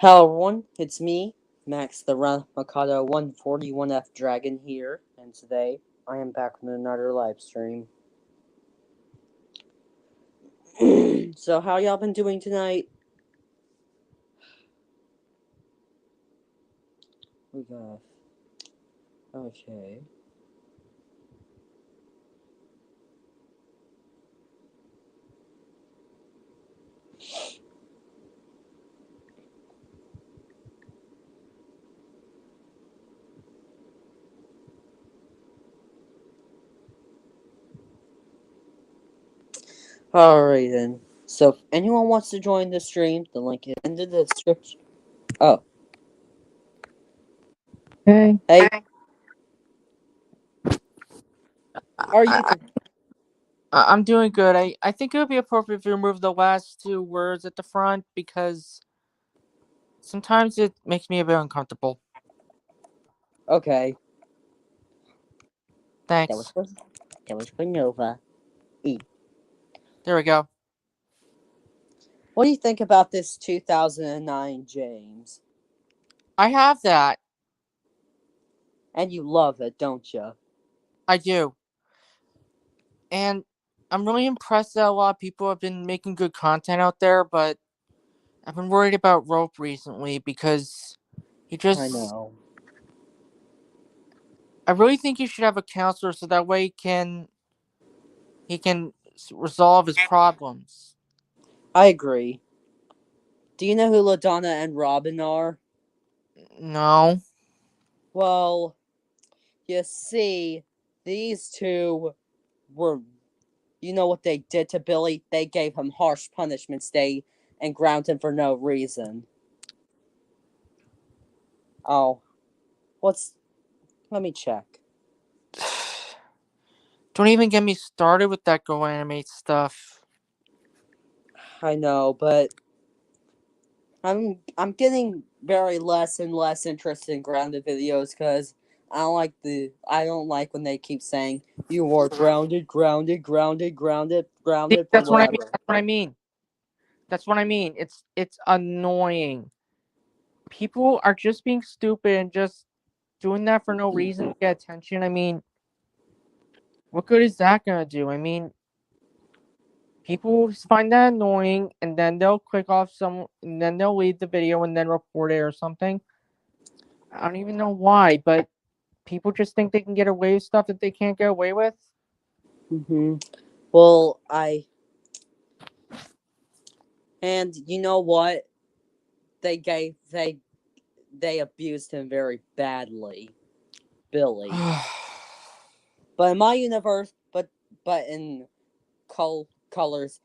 Hello everyone, it's me, Max the Mikado 141F Dragon here, and today I am back with another live stream. So how y'all been doing tonight? We got okay. Alright then. So if anyone wants to join the stream, the link is in the description. Oh, Hey, hey, how are you? I, I'm doing good. I think it would be appropriate if you remove the last two words at the front because sometimes it makes me a bit uncomfortable. Okay, that was Thanks. for Nova. E. There we go. What do you think about this 2009 James? I have that. And you love it, don't you? I do. And I'm really impressed that a lot of people have been making good content out there, but I've been worried about Rope recently because he I just. know. I really think he should have a counselor so that way he can resolve his problems. I agree. Do you know who LaDonna and Robin are? No. Well, you see, these two were. You know what they did to Billy? They gave him harsh punishments. They and ground him for no reason. Oh, what's. Let me check. Don't even get me started with that Go Animate stuff. I know, but I'm getting very less and less interested in grounded videos because I don't like when they keep saying you are grounded, grounded, grounded, grounded, See, grounded for that's what I mean. whatever. That's what I mean. That's what I mean. It's annoying. People are just being stupid and just doing that for no reason to get attention. I mean, what good is that gonna do? I mean, people find that annoying and then they'll click off some and then they'll leave the video and then report it or something. I don't even know why, but people just think they can get away with stuff that they can't get away with. Hmm. Well, I and you know what? They abused him very badly, Billy. But in my universe, but in colors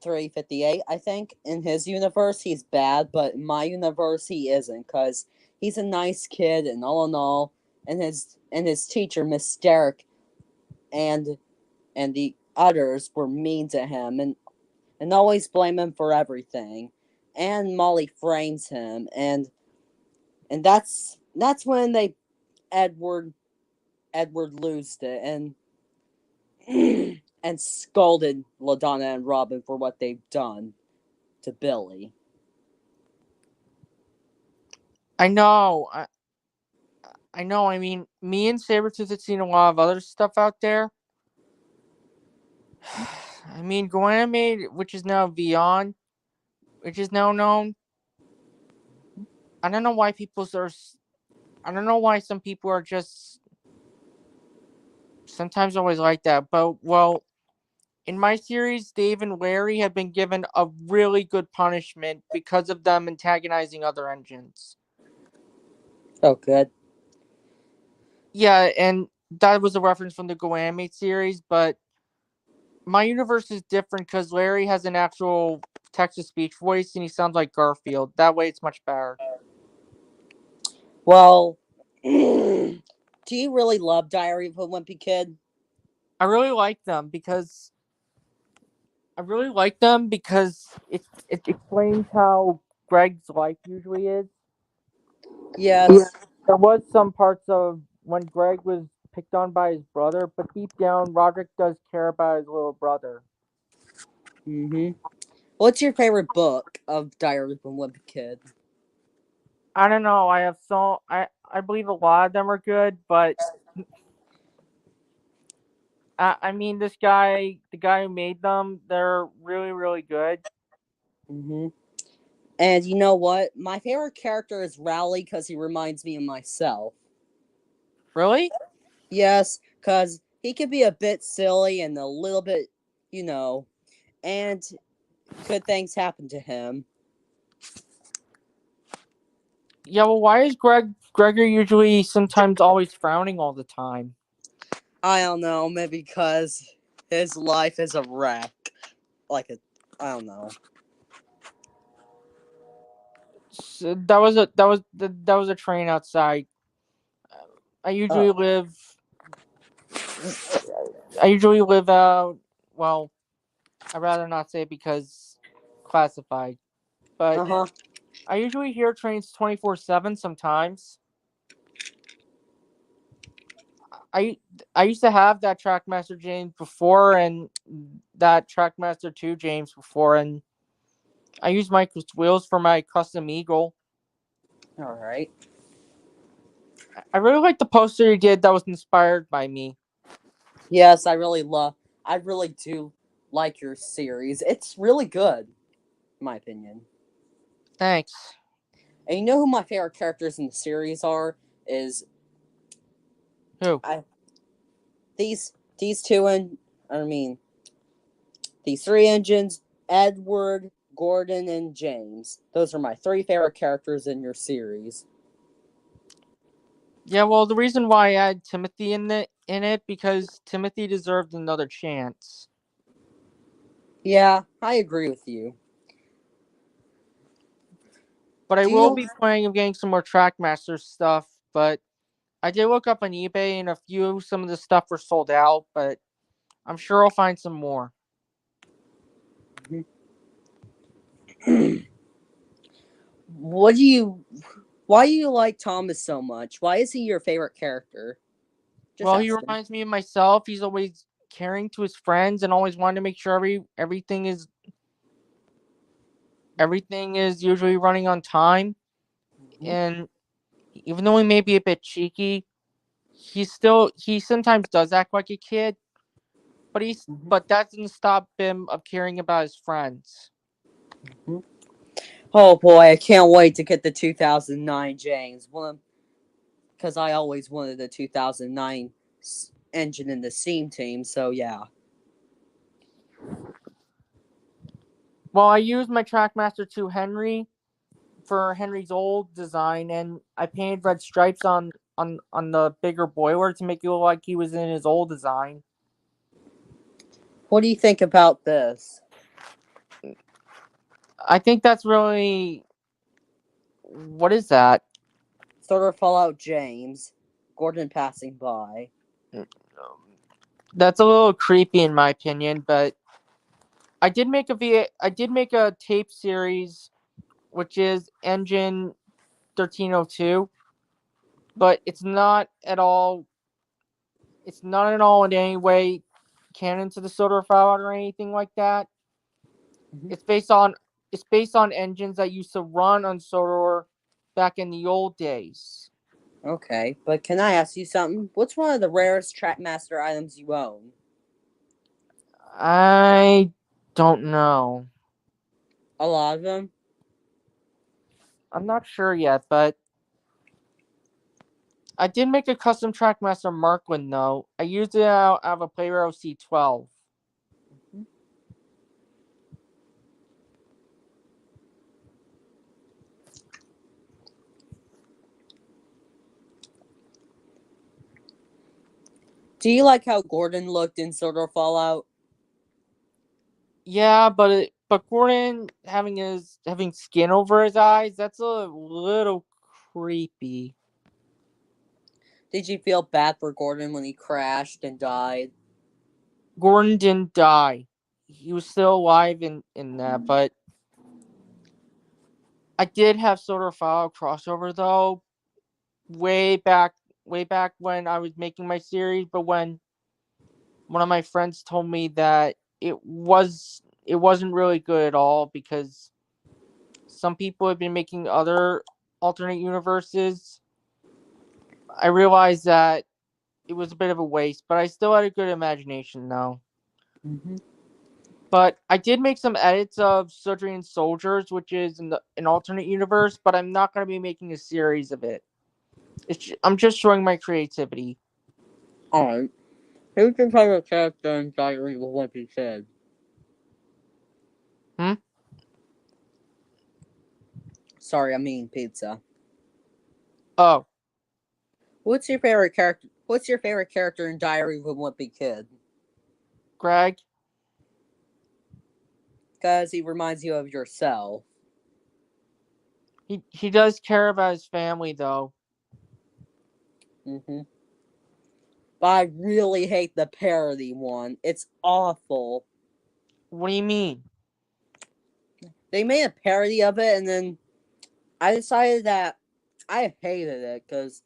358, I think in his universe he's bad, but in my universe he isn't because he's a nice kid and all in all, and his teacher Miss Derrick and and the others were mean to him and always blame him for everything. And Molly frames him, and that's when they Edward Edward lost it and scolded LaDonna and Robin for what they've done to Billy. I know. I know. I mean, me and Sabretooth had seen a lot of other stuff out there. I mean, Go Animate, which is now Beyond, which is now known. I don't know why people are. I don't know why some people are just sometimes always like that. But well, in my series, Dave and Larry have been given a really good punishment because of them antagonizing other engines. Oh, good. Yeah, and that was a reference from the Go Animate series, but my universe is different because Larry has an actual text to speech voice and he sounds like Garfield. That way, it's much better. Well, do you really love Diary of a Wimpy Kid? I really like them because it explains how Greg's life usually is. Yeah. Yes. There was some parts of when Greg was picked on by his brother, but deep down, Roderick does care about his little brother. Mm-hmm. What's your favorite book of Diary of a Wimpy Kid? I don't know. I believe a lot of them are good, but I mean this guy, the guy who made them, they're really really good. Hmm. And you know what? My favorite character is Rowley because he reminds me of myself. Really? Yes, because he could be a bit silly and a little bit, you know, and good things happen to him. Yeah. Well, why is Gregor usually sometimes always frowning all the time? I don't know, maybe because his life is a wreck. Like a, I don't know. So that was a train outside. I usually Oh. live. I usually live out. Well, I'd rather not say because classified. But Uh huh. I usually hear trains 24/7 sometimes. I I used to have that Trackmaster James before and that Trackmaster 2 James before, and I use Michael's wheels for my custom Eagle. All right. I really like the poster you did that was inspired by me. Yes, I really do like your series. It's really good, in my opinion. Thanks. And you know who my favorite characters in the series are? Is Who? I these two and I mean these three engines: Edward, Gordon, and James. Those are my three favorite characters in your series. Yeah, well, the reason why I had Timothy in it because Timothy deserved another chance. Yeah, I agree with you. But I Do will you? be playing of getting some more Trackmaster stuff. But I did look up on eBay and some of the stuff were sold out. But I'm sure I'll find some more. What do you? Why do you like Thomas so much? Why is he your favorite character? Just Well, he asking. reminds me of myself. He's always caring to his friends and always wanting to make sure everything is usually running on time. Mhm. And even though he may be a bit cheeky, he sometimes does act like a kid. Mhm. But that doesn't stop him of caring about his friends. Mhm. Oh boy, I can't wait to get the 2009 James. One because I always wanted the 2009 engine in the Steam team. So yeah. Well, I used my Trackmaster 2 Henry for Henry's old design, and I painted red stripes on the bigger boiler to make it look like he was in his old design. What do you think about this? I think that's really what is that? Sort of Fallout James, Gordon passing by. That's a little creepy in my opinion, but I did make a tape series which is Engine 1302, but it's not at all in any way canon to the Soda Fallout or anything like that. Mhm. It's based on it's based on engines that used to run on Sodor back in the old days. Okay, but can I ask you something? What's one of the rarest Trackmaster items you own? I don't know. A lot of them. I'm not sure yet, but I did make a custom Trackmaster Markland though. I used it out of a Playrose C12. Do you like how Gordon looked in Soda Fallout? Yeah, but Gordon having skin over his eyes, that's a little creepy. Did you feel bad for Gordon when he crashed and died? Gordon didn't die. He was still alive in that, but I did have sort of a crossover though, way back way back when I was making my series, but when one of my friends told me that it wasn't really good at all because some people have been making other alternate universes. I realized that it was a bit of a waste, but I still had a good imagination though. Mm-hmm. But I did make some edits of Sudrian Soldiers, which is an alternate universe, but I'm not going to be making a series of it. I'm just showing my creativity. Alright. Who's your favorite character in Diary of a Wimpy Kid? Hmm? Sorry, I mean pizza. Oh, What's your favorite character? What's your favorite character in Diary of a Wimpy Kid? Greg? Because he reminds you of yourself. He does care about his family, though. Mm-hmm. But I really hate the parody one. It's awful. What do you mean? They made a parody of it, and then I decided that I hated it because,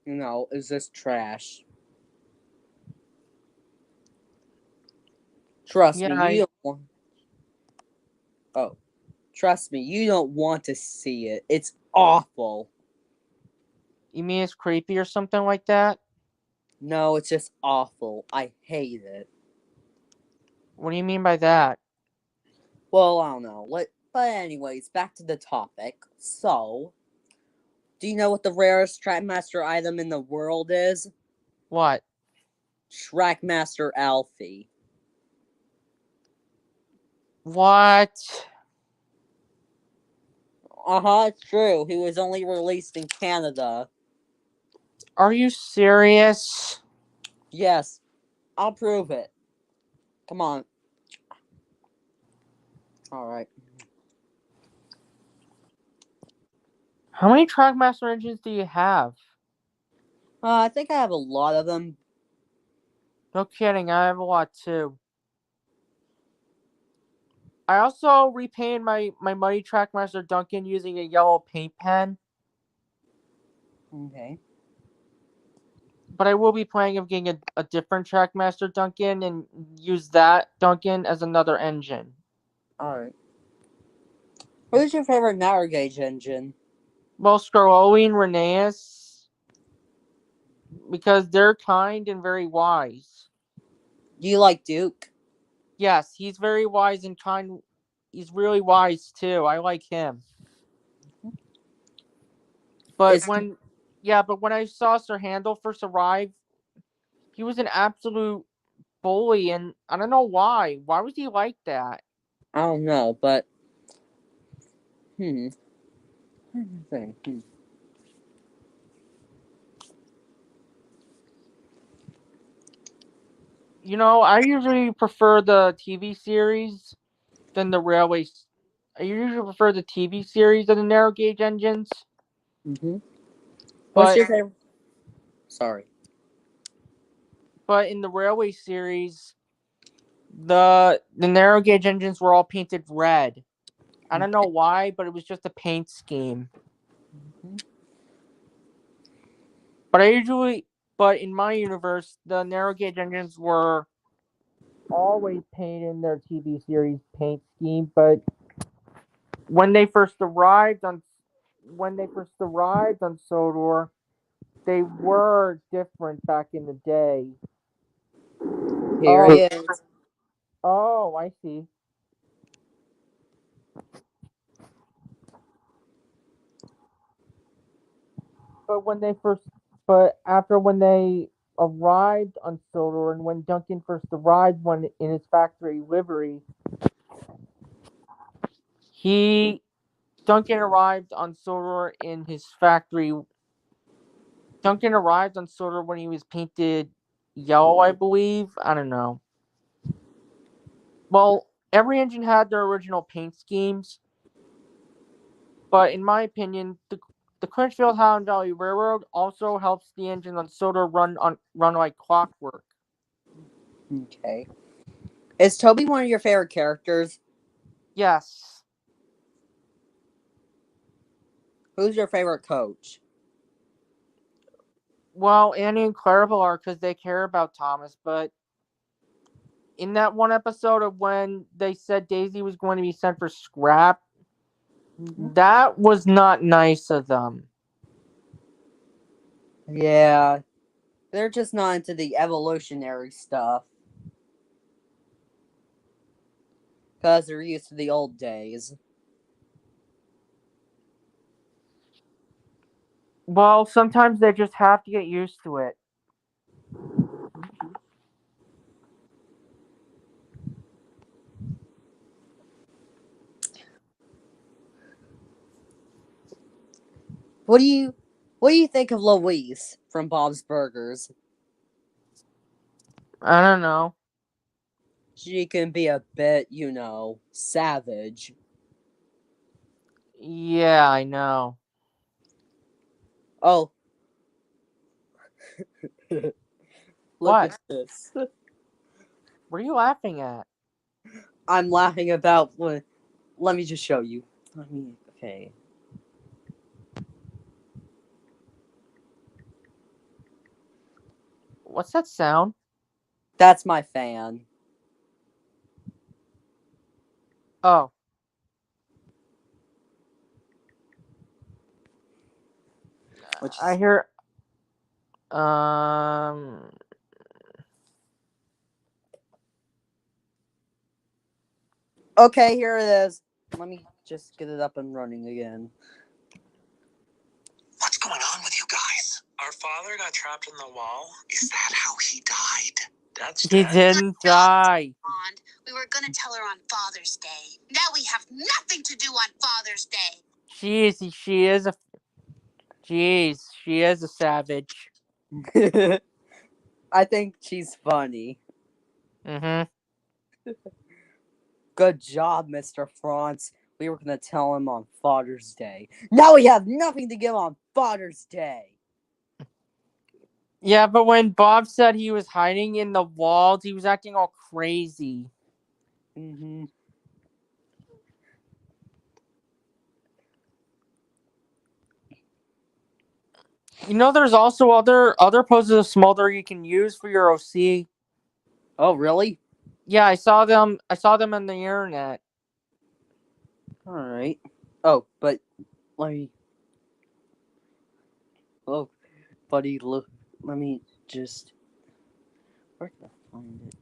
it's just trash. Trust Yeah, me, you don't want. Oh, trust me, you don't want to see it. It's awful. you mean it's creepy or something like that? No, it's just awful. I hate it. What do you mean by that? Well, I don't know. But anyways, back to the topic. So, do you know what the rarest Trackmaster item in the world is? What? Trackmaster Alfie. What? It's true. He was only released in Canada. Are you serious? Yes, I'll prove it. Come on. Alright. How many Trackmaster engines do you have? I think I have a lot of them. No kidding, I have a lot too. I also repainted my Muddy Trackmaster Duncan using a yellow paint pen, Okay. but I will be planning of getting a different Trackmaster Duncan and use that Duncan as another engine. Alright. What is your favorite narrow gauge engine? Well, Scaroli and Rheneas, because they're kind and very wise. Do you like Duke? Yes, he's very wise and kind. He's really wise too. I like him. But Is when I saw Sir Handel first arrive, he was an absolute bully, and I don't know why. Why was he like that? I don't know, but hmm. Hmm. I usually prefer the TV series than the railways. I usually prefer the TV series than the narrow gauge engines. Mm-hmm. What's But your favorite? Sorry. in the railway series, the narrow gauge engines were all painted red. I don't know why, but it was just a paint scheme. Mm-hmm. But I usually, but in my universe, the narrow gauge engines were always painted in their TV series paint scheme. But when they first arrived on Sodor, they were different back in the day. Here Oh, he is. oh, I see. But when they first, but after when they arrived on Sodor, and when Duncan first arrived, when in his factory livery, he Duncan arrived on Sodor in his factory. Duncan arrived on Sodor when he was painted yellow, I believe. I don't know. Well, every engine had their original paint schemes, but in my opinion, the Crunchfield Highland Valley Railroad also helps the engine on Sodor run like clockwork. Okay. Is Toby one of your favorite characters? Yes. Who's your favorite coach? Well, Annie and Clarabelle are because they care about Thomas, but in that one episode of when they said Daisy was going to be sent for scrap, that was not nice of them. Yeah, they're just not into the evolutionary stuff. Because they're used to the old days. Well, sometimes they just have to get used to it. What do you think of Louise from Bob's Burgers? I don't know. She can be a bit, savage. Yeah, I know. Oh. Look What? at this. What are you laughing at? I'm laughing about what. Let me just show you. Okay. What's that sound? That's my fan. Oh. Which I hear. Um. Okay, here it is. Let me just get it up and running again. What's going on with you guys? Our father got trapped in the wall. Is that how he died? That's He dead. didn't die. We were gonna tell her on Father's Day. Now we have nothing to do on Father's Day. She is a. Jeez, she is a savage. I think she's funny. Mm-hmm. Good job, Mr. Franz. We were gonna tell him on Father's Day. Now we have nothing to give on Father's Day. Yeah, but when Bob said he was hiding in the walls, he was acting all crazy. Mm-hmm. You know, there's also other poses of Smolder you can use for your OC. Oh, really? Yeah, I saw them. I saw them on the internet. All right. Oh, but let me. Oh, buddy, look. Let me just. Where can I find it?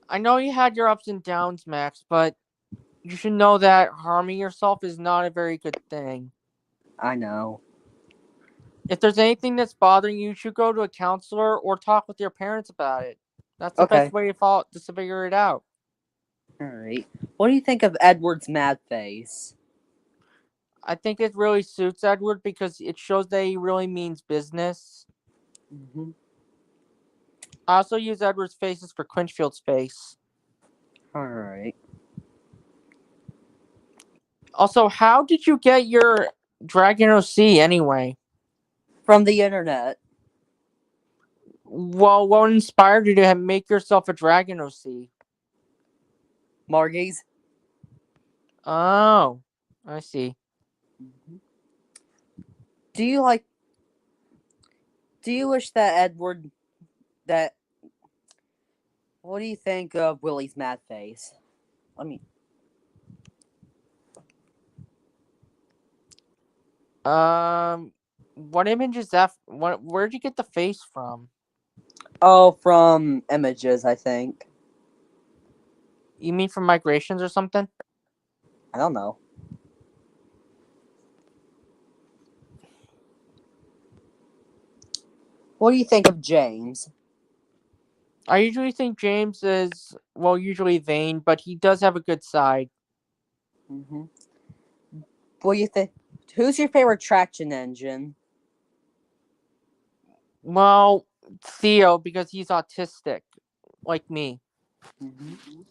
I know you had your ups and downs, Max, but you should know that harming yourself is not a very good thing. I know. If there's anything that's bothering you, you should go to a counselor or talk with your parents about it. That's the Okay. best way to figure it out. All right. What do you think of Edward's mad face? I think it really suits Edward because it shows that he really means business. Mm-hmm. I also use Edward's faces for Quinchfield's face. All right. Also, how did you get your Dragon OC anyway? From the internet. Well, what inspired you to make yourself a Dragon OC? Margie's. Oh, I see. Mm-hmm. Do you like? Do you wish that Edward? That. What do you think of Willie's mad face? Let me. What image is that? Where'd you get the face from? Oh, from images, I think. You mean from Migrations or something? I don't know. What do you think of James? I usually think James is, well, usually vain, but he does have a good side. Mm-hmm. What do you think? Who's your favorite traction engine? Well, Theo, because he's autistic, like me. Mm-hmm.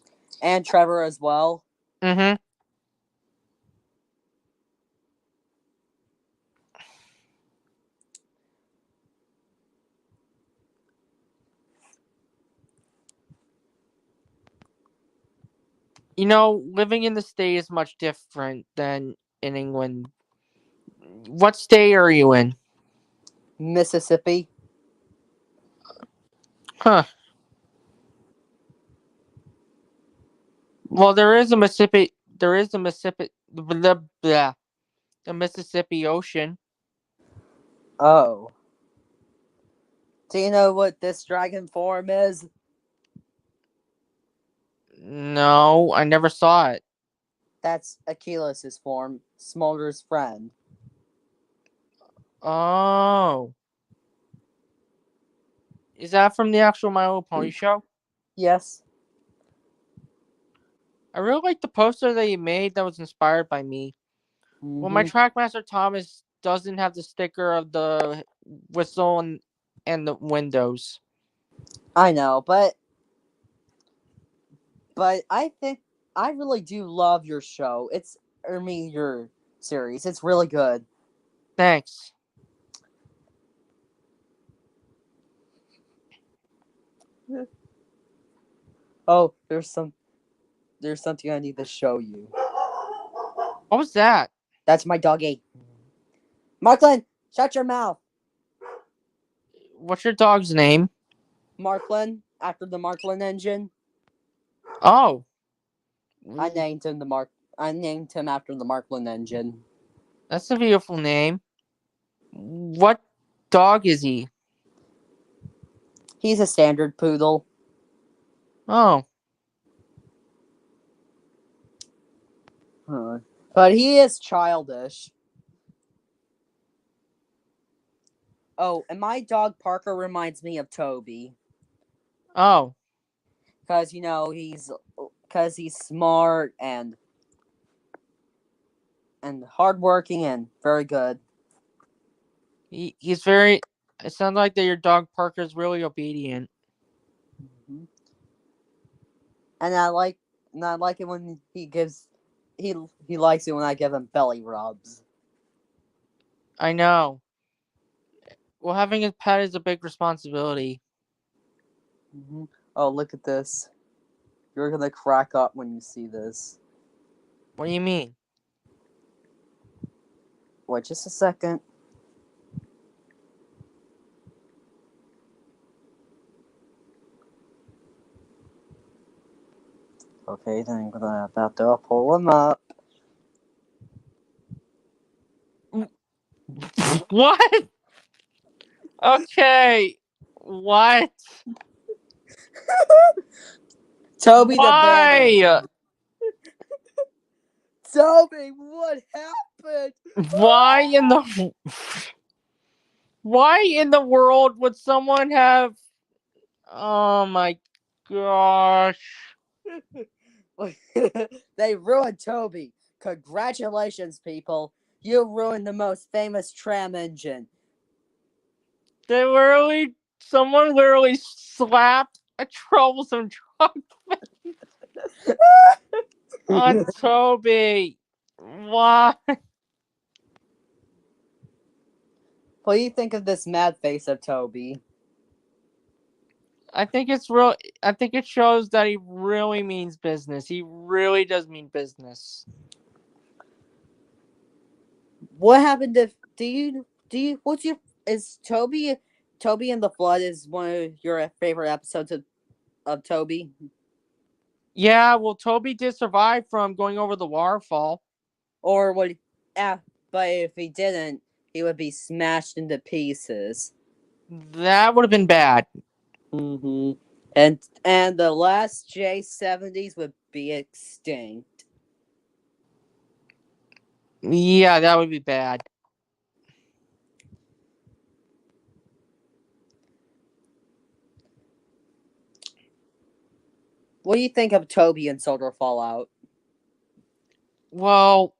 And Trevor as well. Mm-hmm. You know, living in the state is much different than in England. What state are you in? Mississippi. Huh. Well, there is a Mississippi. There is the Mississippi. The Mississippi Ocean. Oh. Do you know what this dragon form is? No, I never saw it. That's Achilles' form, Smolder's friend. Oh, is that from the actual My Little Pony show? Yes. I really like the poster that you made that was inspired by me. Well, my Mhm. Trackmaster Thomas doesn't have the sticker of the whistle and the windows. I know, but I think I really do love your show. Your series. It's really good. Thanks. Oh, there's something I need to show you. What was that? That's my doggy. Marklin, shut your mouth. What's your dog's name? Marklin, after the Marklin engine. Oh, I named him after the Marklin engine. that's a beautiful name. What dog is he? He's a standard poodle. Oh, But he is childish. Oh, and my dog Parker reminds me of Toby. oh, Because, he's smart and hardworking and very good. he's very. It sounds like that your dog Parker's really obedient. Mhm. And I like it when he likes it when I give him belly rubs. I know. Well, having a pet is a big responsibility. Hmm. Oh, look at this. You're gonna crack up when you see this. What do you mean? Wait just a second. Okay, then I'm gonna about to pull him up. What? Okay. What? Toby the Bandit. Why? Toby, what happened? Why in the Why in the world would someone have Oh my gosh. They ruined Toby. Congratulations, people. You ruined the most famous tram engine. Someone literally slapped a troublesome truck on Toby. Why? What do you think of this mad face of Toby? I think it's real. I think it shows that he really means business. He really does mean business. What happened if what's your is Toby and the Flood is one of your favorite episodes of Toby? Yeah, well, Toby did survive from going over the waterfall. Or would but if he didn't, he would be smashed into pieces. That would have been bad. Mm-hmm. And the last J70s would be extinct. Yeah, that would be bad. What do you think of Toby and Soldier Fallout? Well,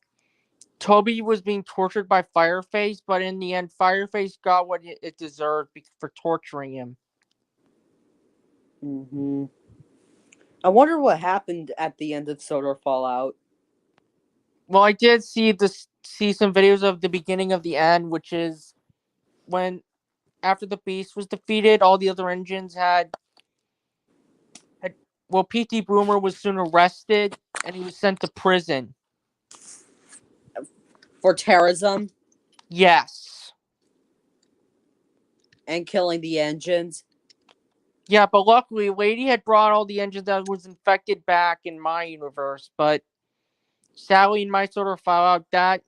Toby was being tortured by Fireface, but in the end, Fireface got what it deserved for torturing him. Mm-hmm. I wonder what happened at the end of Soldier Fallout. Well, I did see some videos of the beginning of the end, which is when after the Beast was defeated, all the other engines had well, PT Boomer was soon arrested and he was sent to prison. For terrorism Yes. and killing the engines. Yeah, but luckily, Lady had brought all the engines that was infected back in my universe. But sadly, in my sort of Fallout, that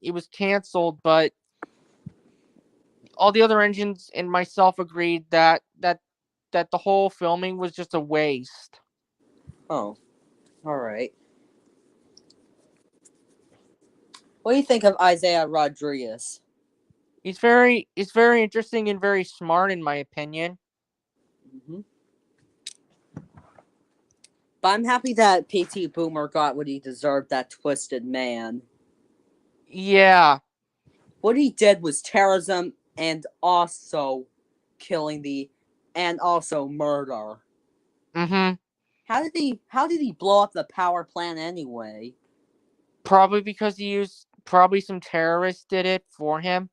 it was canceled. But all the other engines and myself agreed that the whole filming was just a waste. Oh, all right. What do you think of Isaiah Rodriguez? He's very interesting and very smart, in my opinion. Hmm. But I'm happy that PT Boomer got what he deserved, that twisted man. Yeah. What he did was terrorism and also and also murder. Mm-hmm. How did he blow up the power plant anyway? Probably because probably some terrorists did it for him.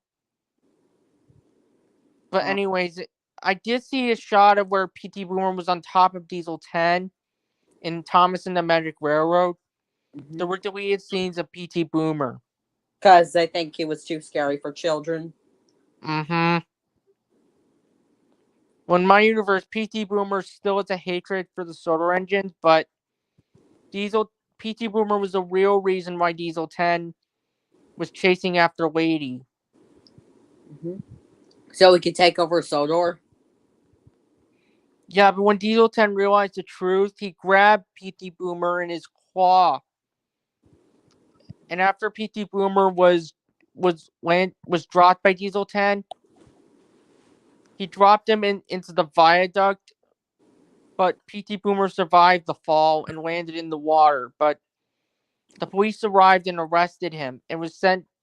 But Uh, anyways, I did see a shot of where PT Boomer was on top of Diesel 10 in Thomas and the Magic Railroad. There were deleted scenes of PT Boomer. Because they think he was too scary for children. Mm-hmm. When my universe, PT Boomer still has a hatred for the solar engines, but PT Boomer was the real reason why Diesel 10 was chasing after Lady. Mm-hmm. So he could take over Sodor? Yeah, but when Diesel 10 realized the truth, he grabbed PT Boomer in his claw. And after PT Boomer was dropped by Diesel 10, he dropped him into the viaduct, but PT Boomer survived the fall and landed in the water. But the police arrived and arrested him and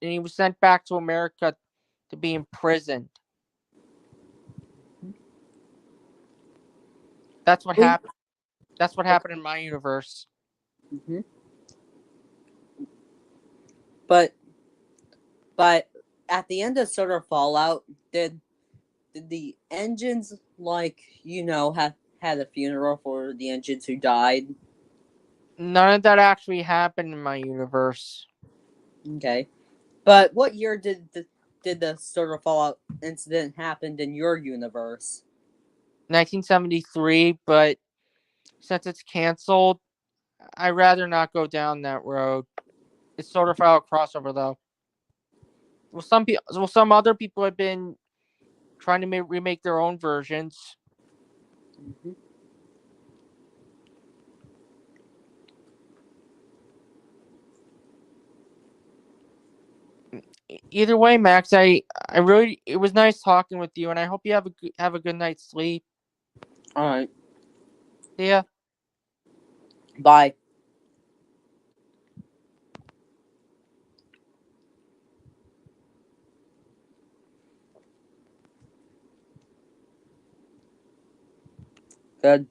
he was sent back to America to be imprisoned. That's what We, happened. That's what happened in my universe. mm-hmm. But at the end of Sodor Fallout, did the engines had a funeral for the engines who died? None of that actually happened in my universe. Okay. But what year did the Sodor Fallout incident happen in your universe? 1973, but since it's canceled, I'd rather not go down that road. It's sort of a crossover, though. Some other people have been trying to remake their own versions. Mm-hmm. Either way, Max, it was nice talking with you, and I hope you have a good night's sleep. All right. See ya. Bye. Good.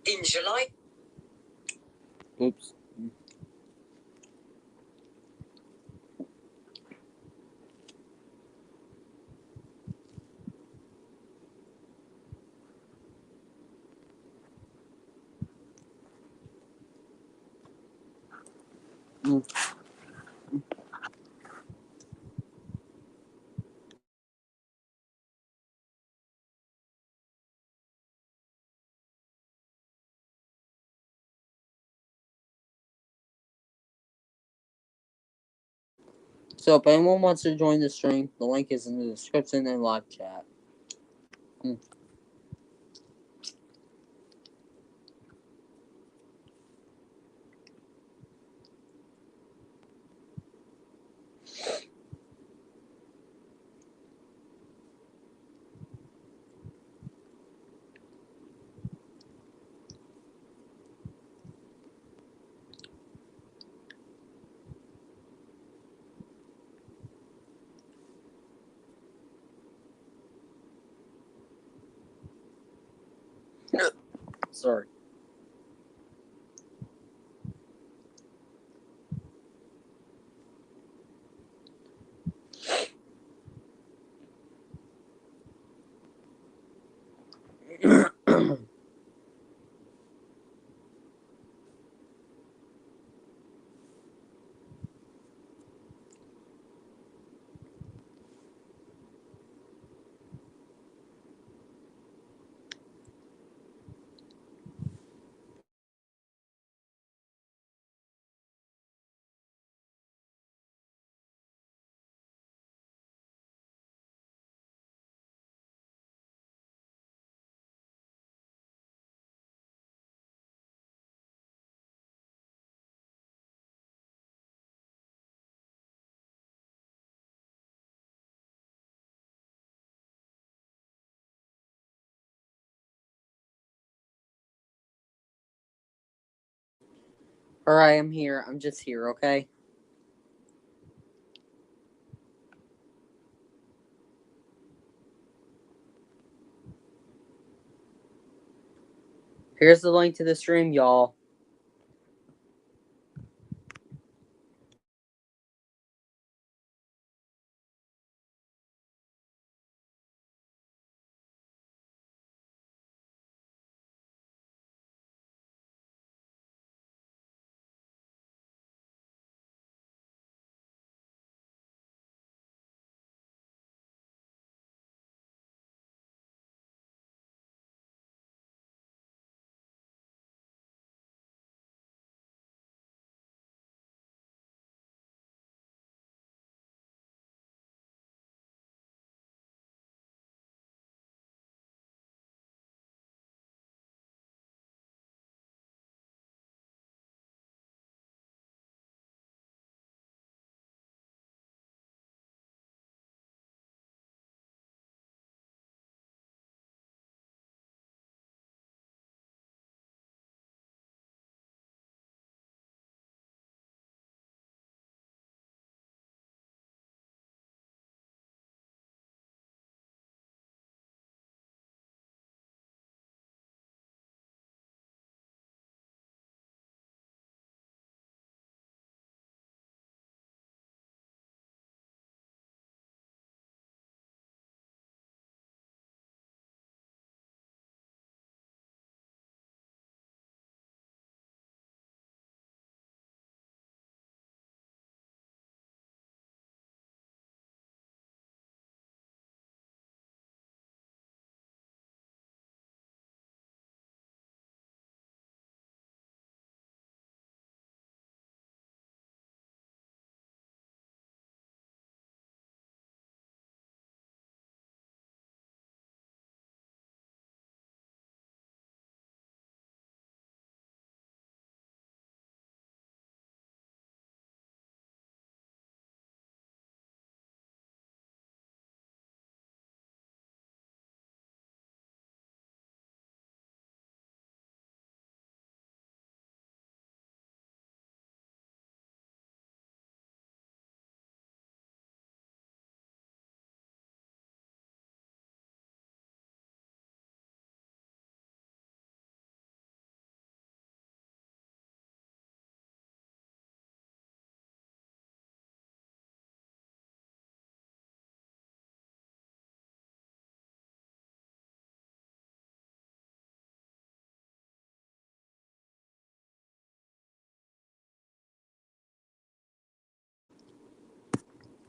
In July. Oops. Mm. So if anyone wants to join the stream, the link is in the description and live chat. Mm. Sorry. Alright, I'm here. I'm just here, okay? Here's the link to the stream, y'all.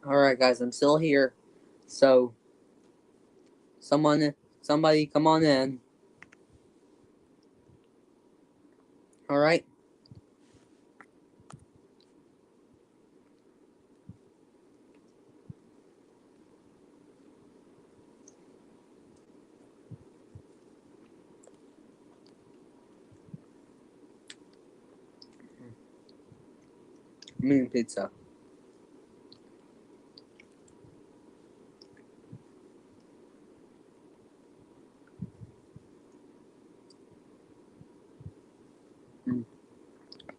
Alright, guys, I'm still here. So, somebody come on in. Alright? I'm eating pizza.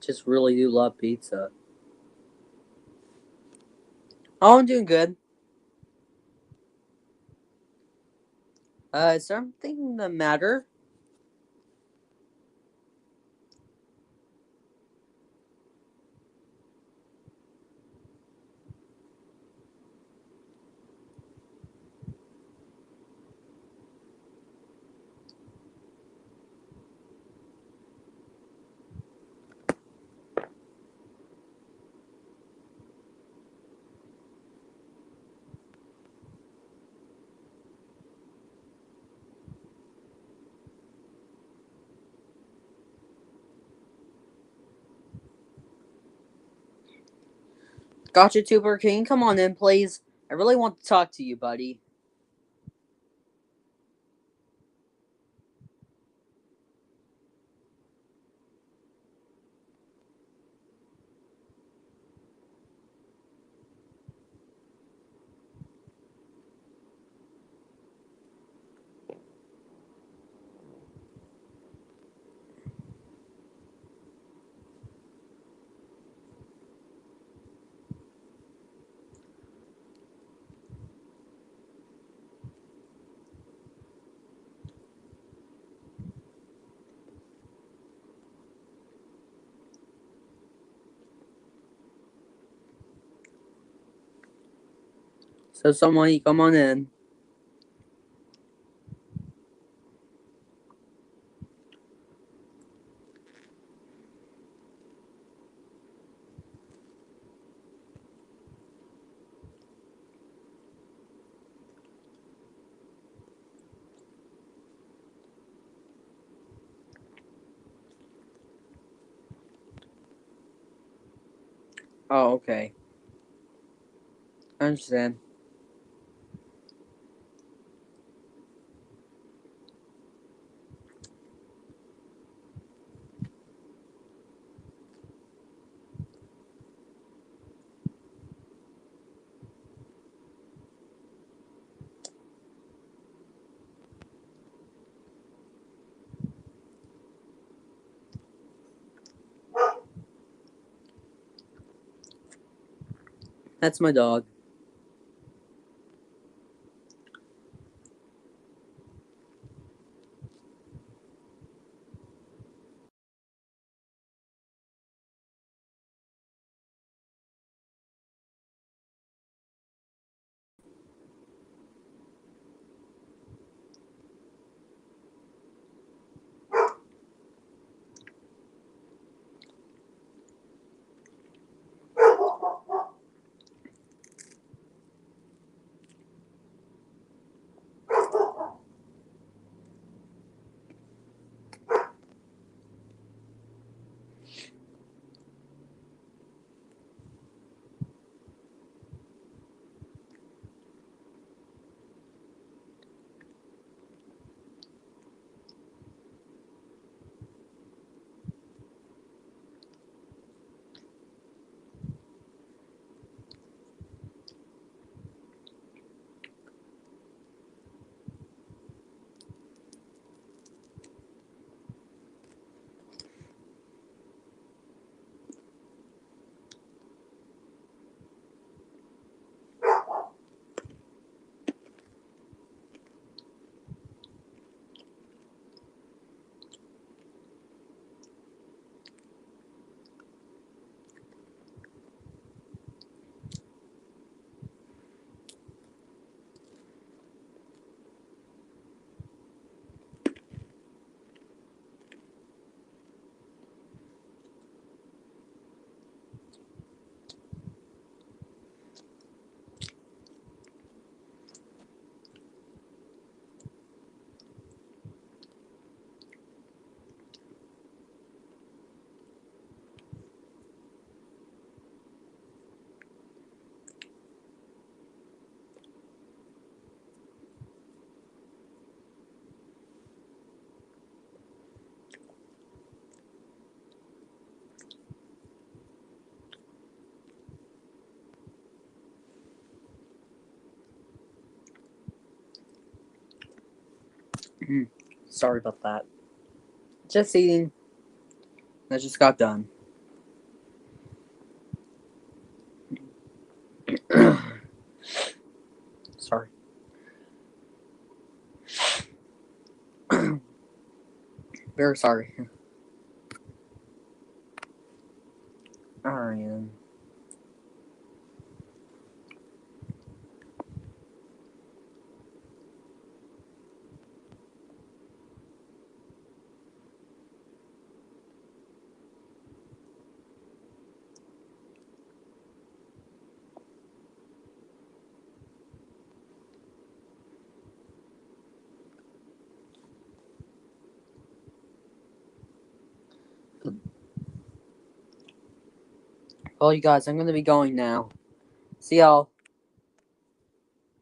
Just really do love pizza. Oh, I'm doing good. Is something the matter? Gotcha Tuber, can you come on in, please? I really want to talk to you, buddy. So somebody come on in. Oh, okay. I understand. That's my dog. Sorry about that. Just eating. I just got done. Sorry. Very sorry. Alright. Well, you guys, I'm gonna be going now. See y'all.